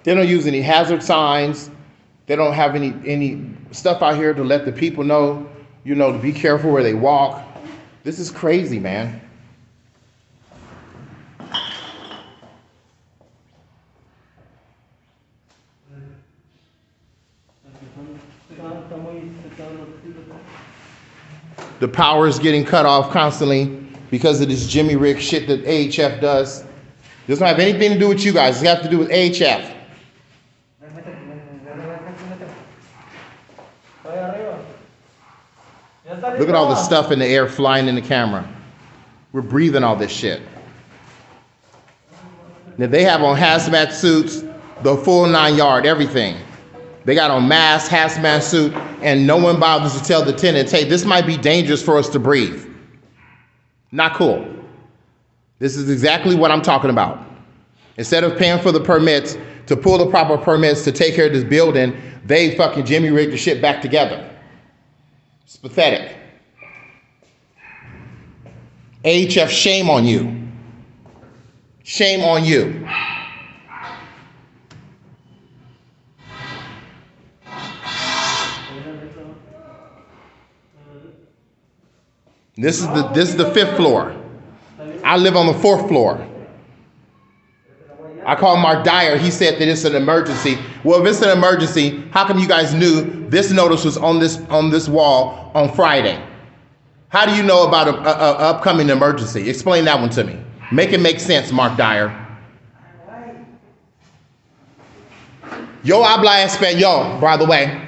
They don't use any hazard signs. They don't have any stuff out here to let the people know, you know, to be careful where they walk. This is crazy, man. The power is getting cut off constantly because of this Jimmy Rick shit that AHF does. It doesn't have anything to do with you guys. It has to do with AHF. Look at all the stuff in the air flying in the camera. We're breathing all this shit. Now they have on hazmat suits, the full 9 yard, everything. They got on masks, hazmat suit, and no one bothers to tell the tenants, hey, this might be dangerous for us to breathe. Not cool. This is exactly what I'm talking about. Instead of paying for the permits, to pull the proper permits to take care of this building, they fucking Jimmy rigged the shit back together. It's pathetic. AHF, shame on you. Shame on you. This is the 5th floor. I live on the 4th floor. I called Mark Dyer. He said that it's an emergency. Well, if it's an emergency, how come you guys knew this notice was on this wall on Friday? How do you know about an upcoming emergency? Explain that one to me. Make it make sense, Mark Dyer. Yo habla español, by the way.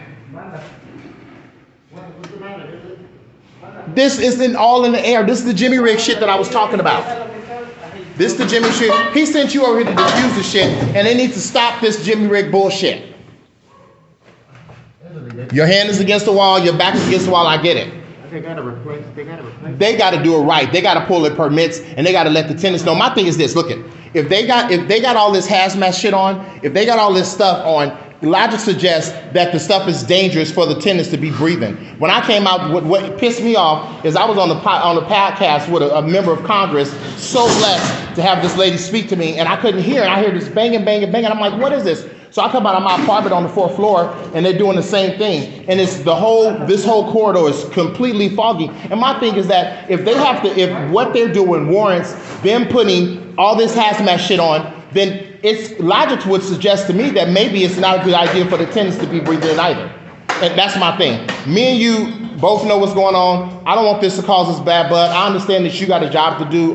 This isn't all in the air. This is the Jimmy Rig shit that I was talking about. This is the Jimmy shit. He sent you over here to defuse the shit, and they need to stop this Jimmy Rig bullshit. Your hand is against the wall, your back is against the wall, I get it. They gotta replace. They gotta do it right. They gotta pull the permits, and they gotta let the tenants know. My thing is this, look it. If they got all this hazmat shit on, if they got all this stuff on, logic suggests that the stuff is dangerous for the tenants to be breathing. When I came out, what pissed me off is I was on the podcast with a member of Congress, so blessed to have this lady speak to me, and I couldn't hear, and I hear this banging, banging, banging. I'm like, what is this? So I come out of my apartment on the 4th floor, and they're doing the same thing. And it's this whole corridor is completely foggy. And my thing is that if what they're doing warrants them putting all this hazmat shit on, then its logic would suggest to me that maybe it's not a good idea for the tenants to be breathing in either. And that's my thing. Me and you both know what's going on. I don't want this to cause us bad blood. I understand that you got a job to do,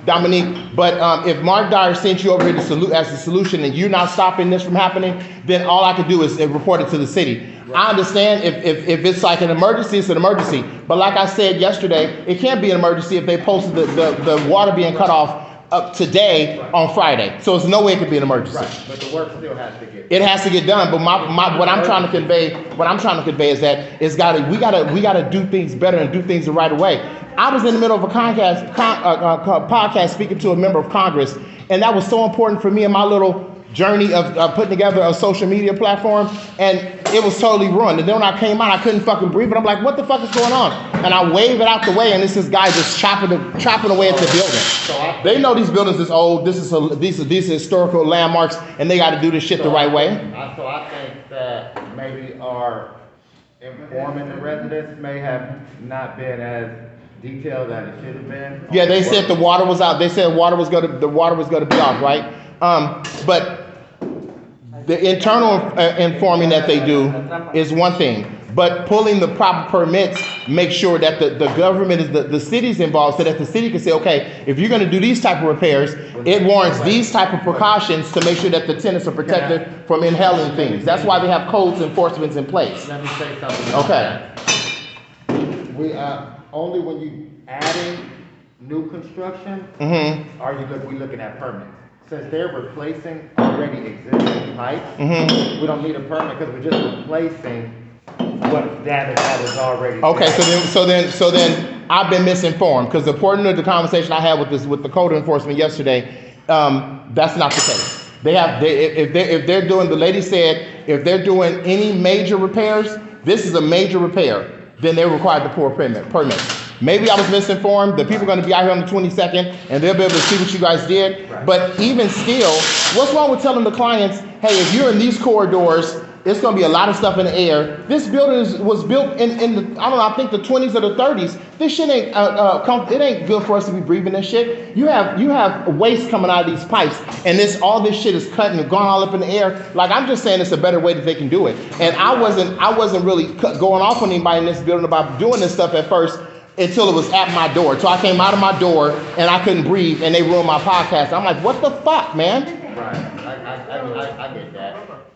Dominique, but if Mark Dyer sent you over here as the solution and you're not stopping this from happening, then all I can do is report it to the city. Right. I understand if it's like an emergency, it's an emergency. But like I said yesterday, it can't be an emergency if they posted the water being cut off up today on Friday. So there's no way it could be an emergency. Right, but the work still has to get done. It has to get done. But what I'm trying to convey is that we gotta do things better and do things the right way. I was in the middle of a podcast speaking to a member of Congress, and that was so important for me in my little journey of putting together a social media platform, and it was totally ruined. And then when I came out, I couldn't fucking breathe, and I'm like, what the fuck is going on? And I wave it out the way, and this is guy just chopping away at the building. They know these buildings is old. These are historical landmarks, and they got to do this shit the right way. So I think that maybe our informing the residents may have not been as detailed as it should have been. Yeah, they said the water was out. They said the water was going to be off, right? But the internal informing that they do is one thing. But pulling the proper permits, make sure that the government is the city's involved, so that the city can say, okay, if you're going to do these type of repairs, it warrants these type of precautions to make sure that the tenants are protected from inhaling things. That's why they have codes enforcements in place. Let me say something. Okay. We only when you adding new construction are we looking at permits. Since they're replacing already existing pipes, we don't need a permit because we're just replacing what damage that is already. Okay, so then I've been misinformed, because according to the conversation I had with the code enforcement yesterday, that's not the case. If they're doing, the lady said, if they're doing any major repairs, this is a major repair, then they're required to pull permits. Maybe I was misinformed. The people are going to be out here on the 22nd, and they'll be able to see what you guys did. Right. But even still, what's wrong with telling the clients, hey, if you're in these corridors, it's going to be a lot of stuff in the air. This building was built in the, I don't know, I think the 20s or the 30s. This shit ain't, it ain't good for us to be breathing this shit. You have waste coming out of these pipes, and all this shit is cutting and going all up in the air. Like, I'm just saying it's a better way that they can do it. And I wasn't really going off on anybody in this building about doing this stuff at first until it was at my door. So I came out of my door and I couldn't breathe, and they ruined my podcast. I'm like, what the fuck, man? Right. I get that.